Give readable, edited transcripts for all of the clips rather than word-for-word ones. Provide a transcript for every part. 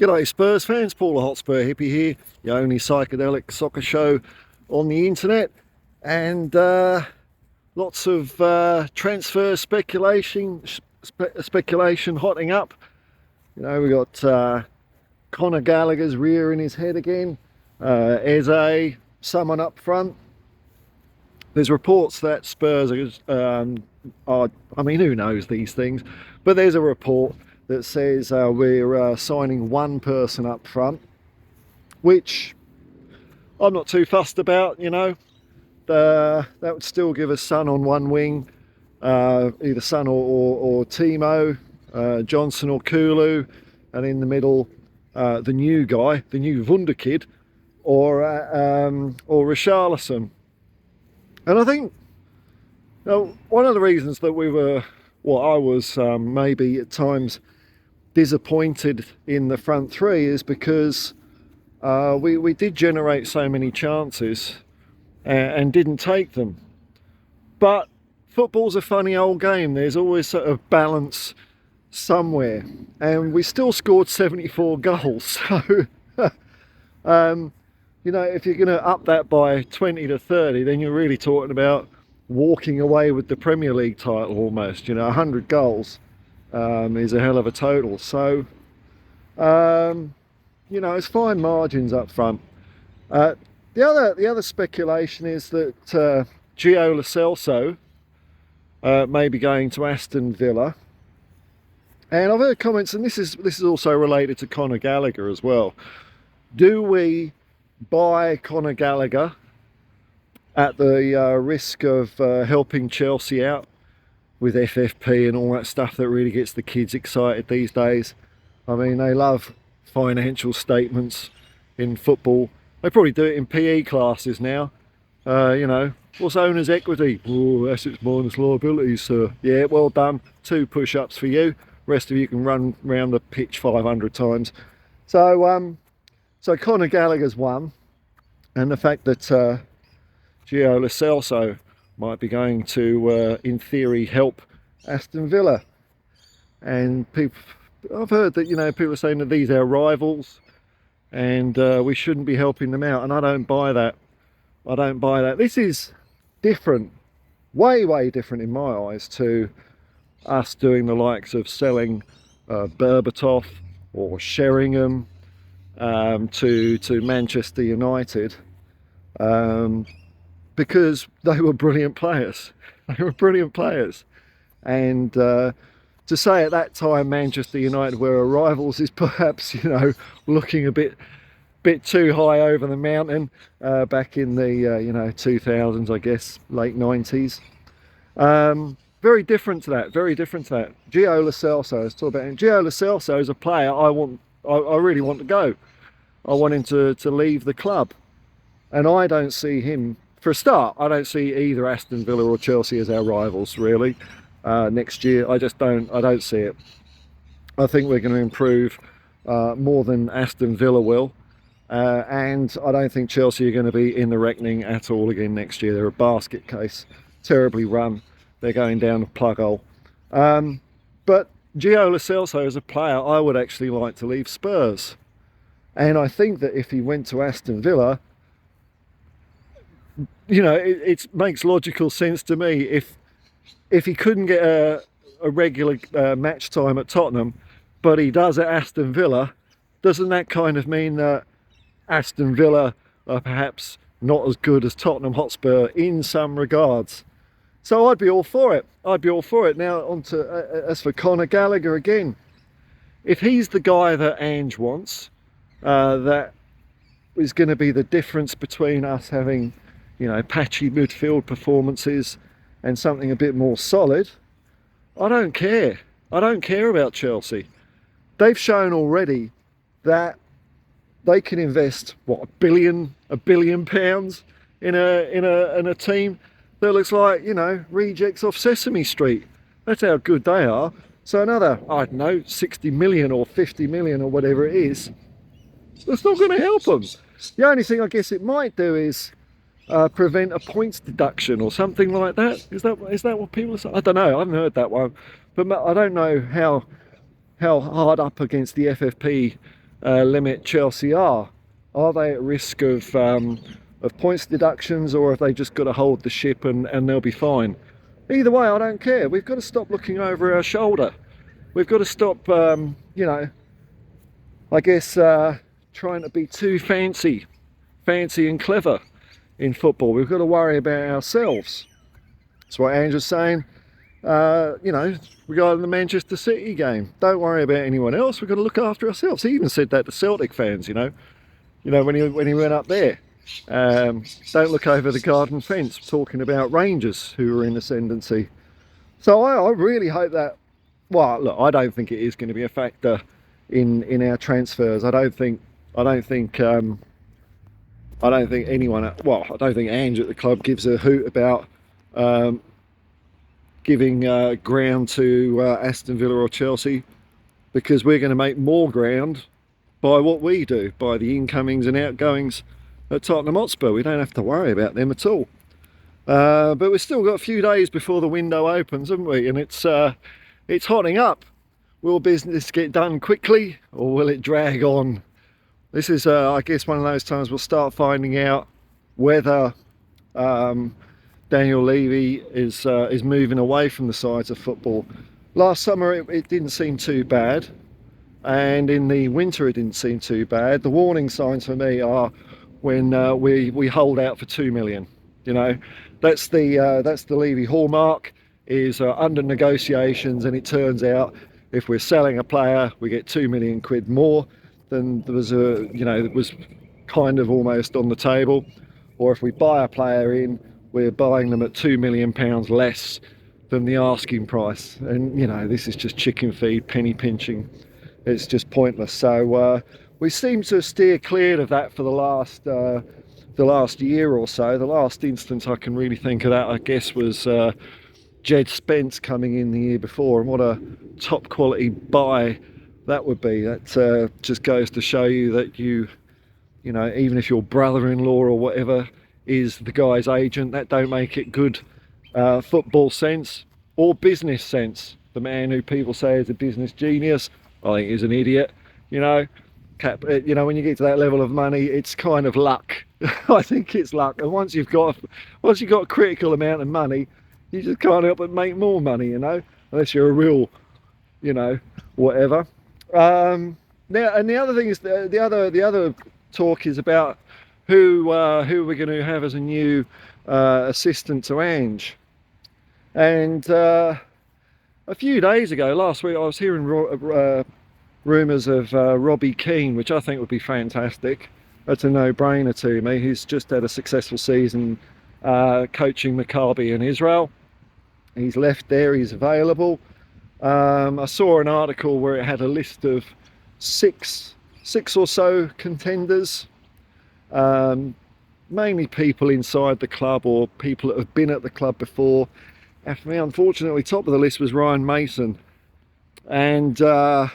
G'day Spurs fans, Paul the Hotspur hippie here, the only psychedelic soccer show on the internet, and lots of transfer speculation hotting up. You know, we got Conor Gallagher's rearing his head again, Eze, someone up front. There's reports that Spurs are, I mean, who knows these things, but there's a report that says we're signing one person up front, which I'm not too fussed about, you know. That would still give us Son on one wing, either Son or Timo, Johnson or Kulu, and in the middle, the new guy, the new Wunderkid, or Richarlison. And I think one of the reasons that I was maybe at times disappointed in the front three is because we did generate so many chances and didn't take them. But football's a funny old game. There's always sort of balance somewhere, and we still scored 74 goals. So you know, if you're going to up that by 20 to 30, then you're really talking about walking away with the Premier League title almost. You know, 100 goals is a hell of a total. So, you know, it's fine margins up front. The other speculation is that Gio Lo Celso may be going to Aston Villa. And I've heard comments, and this is also related to Conor Gallagher as well. Do we buy Conor Gallagher at the risk of helping Chelsea out with FFP and all that stuff that really gets the kids excited these days? I mean, they love financial statements in football. They probably do it in PE classes now. You know, what's owner's equity? Oh, assets minus liabilities, sir. Yeah, well done. 2 push-ups for you. Rest of you can run around the pitch 500 times. So, so Conor Gallagher's one, and the fact that Gio Lo Celso might be going to, in theory, help Aston Villa. And I've heard that, you know, people are saying that these are our rivals and we shouldn't be helping them out, and I don't buy that. I don't buy that. This is different, way different in my eyes to us doing the likes of selling Berbatov or Sheringham to Manchester United, because they were brilliant players. They were brilliant players, and to say at that time Manchester United were our rivals is perhaps, you know, looking a bit too high over the mountain back in the you know, 2000s, I guess, late 90s. Very different to that. Very different to that. Gio Lo Celso, let's talk about him. Gio Lo Celso is a player I really want to go. I want him to leave the club, and I don't see him, for a start, I don't see either Aston Villa or Chelsea as our rivals really next year. I don't see it. I think we're going to improve more than Aston Villa will, and I don't think Chelsea are going to be in the reckoning at all again next year. They're a basket case, terribly run. They're going down a plug hole. But Gio Lo Celso as a player, I would actually like to leave Spurs. And I think that if he went to Aston Villa, you know, it makes logical sense to me. If he couldn't get a regular match time at Tottenham, but he does at Aston Villa, doesn't that kind of mean that Aston Villa are perhaps not as good as Tottenham Hotspur in some regards? So I'd be all for it. I'd be all for it. Now on to, as for Conor Gallagher again, if he's the guy that Ange wants, that is going to be the difference between us having, you know, patchy midfield performances and something a bit more solid, I don't care. I don't care about Chelsea. They've shown already that they can invest, what, a billion pounds in a team that looks like, you know, rejects off Sesame Street. That's how good they are. So another, I don't know, 60 million or 50 million or whatever it is, that's not going to help them. The only thing I guess it might do is prevent a points deduction or something like that. Is that what people are saying? I don't know. I haven't heard that one, but I don't know how hard up against the FFP limit Chelsea are. Are they at risk of points deductions, or have they just got to hold the ship and they'll be fine? Either way, I don't care. We've got to stop looking over our shoulder. We've got to stop, you know, I guess, trying to be too fancy and clever in football. We've got to worry about ourselves. That's what Ange was saying, you know, regarding the Manchester City game. Don't worry about anyone else. We've got to look after ourselves. He even said that to Celtic fans, you know, when he went up there. Don't look over the garden fence, talking about Rangers who were in ascendancy. So I really hope that, well, look, I don't think it is going to be a factor in our transfers. I don't think anyone, well, I don't think Ange at the club gives a hoot about giving ground to Aston Villa or Chelsea, because we're going to make more ground by what we do, by the incomings and outgoings at Tottenham Hotspur. We don't have to worry about them at all. But we've still got a few days before the window opens, haven't we? And it's hotting up. Will business get done quickly, or will it drag on? This is, I guess, one of those times we'll start finding out whether Daniel Levy is moving away from the sides of football. Last summer it didn't seem too bad, and in the winter it didn't seem too bad. The warning signs for me are when we hold out for 2 million. You know, that's the Levy hallmark, is under negotiations, and it turns out if we're selling a player we get 2 million quid more than there was it was kind of almost on the table, or if we buy a player in, we're buying them at £2 million less than the asking price. And you know, this is just chicken feed, penny pinching. It's just pointless. So we seem to steer clear of that for the last year or so. The last instance I can really think of that, I guess, was Jed Spence coming in the year before, and what a top quality buy that would be. That just goes to show you that you know, even if your brother-in-law or whatever is the guy's agent, that don't make it good football sense or business sense. The man who people say is a business genius, I think is an idiot. You know, when you get to that level of money, it's kind of luck. I think it's luck. And once you've got a critical amount of money, you just can't help but make more money, you know, unless you're a real, you know, whatever. Now, and the other thing is the other talk is about who we're going to have as a new assistant to Ange. And a few days ago, last week, I was hearing rumours of Robbie Keane, which I think would be fantastic. That's a no-brainer to me. He's just had a successful season coaching Maccabi in Israel. He's left there, he's available. I saw an article where it had a list of six or so contenders, mainly people inside the club or people that have been at the club before. And for me, unfortunately, top of the list was Ryan Mason. And I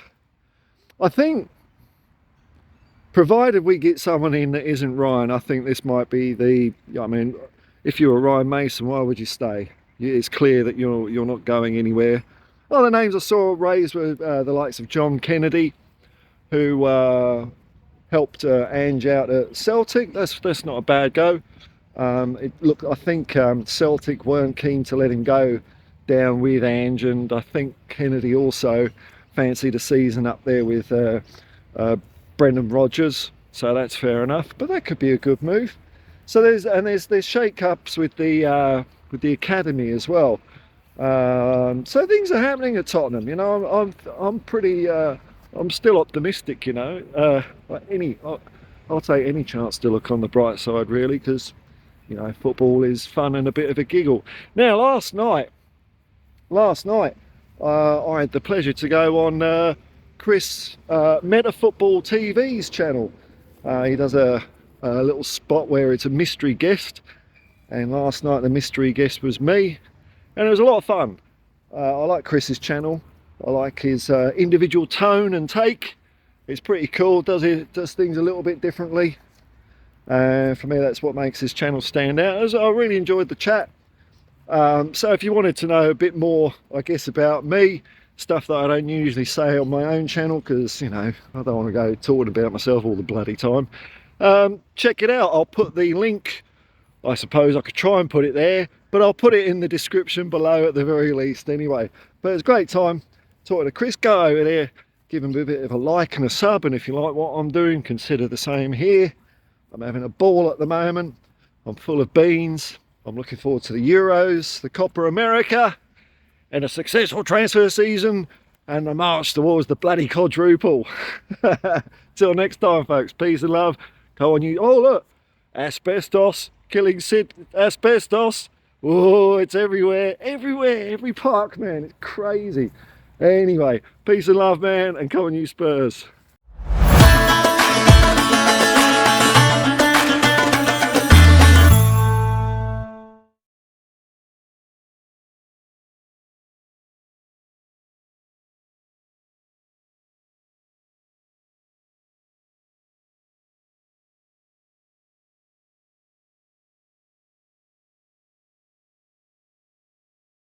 think, provided we get someone in that isn't Ryan, I think this might be I mean, if you were Ryan Mason, why would you stay? It's clear that you're not going anywhere. Other names I saw raised were the likes of John Kennedy, who helped Ange out at Celtic. That's not a bad go. I think Celtic weren't keen to let him go down with Ange, and I think Kennedy also fancied a season up there with Brendan Rodgers, so that's fair enough. But that could be a good move. So there's shake-ups with the academy as well. So things are happening at Tottenham. You know, I'm pretty. I'm still optimistic. You know, I'll take any chance to look on the bright side, really, because you know, football is fun and a bit of a giggle. Now, last night, I had the pleasure to go on Chris Meta Football TV's channel. He does a little spot where it's a mystery guest, and last night the mystery guest was me, and it was a lot of fun. I like Chris's channel. I like his individual tone and take. It's pretty cool. Does things a little bit differently. For me, that's what makes his channel stand out. I really enjoyed the chat. So if you wanted to know a bit more, I guess, about me, stuff that I don't usually say on my own channel, because, you know, I don't want to go talking about myself all the bloody time. Check it out. I'll put the link, I suppose I could try and put it there, but I'll put it in the description below at the very least anyway. But it's a great time talking to Chris. Go over there, give him a bit of a like and a sub, and if you like what I'm doing, consider the same here. I'm having a ball at the moment. I'm full of beans. I'm looking forward to the Euros, the Copa America, and a successful transfer season, and the march towards the bloody quadruple. Till next time, folks, peace and love. Go on you. Oh, look, asbestos, killing Sid, asbestos. Oh, it's everywhere, everywhere, every park, man. It's crazy. Anyway, peace and love, man, and come on you Spurs.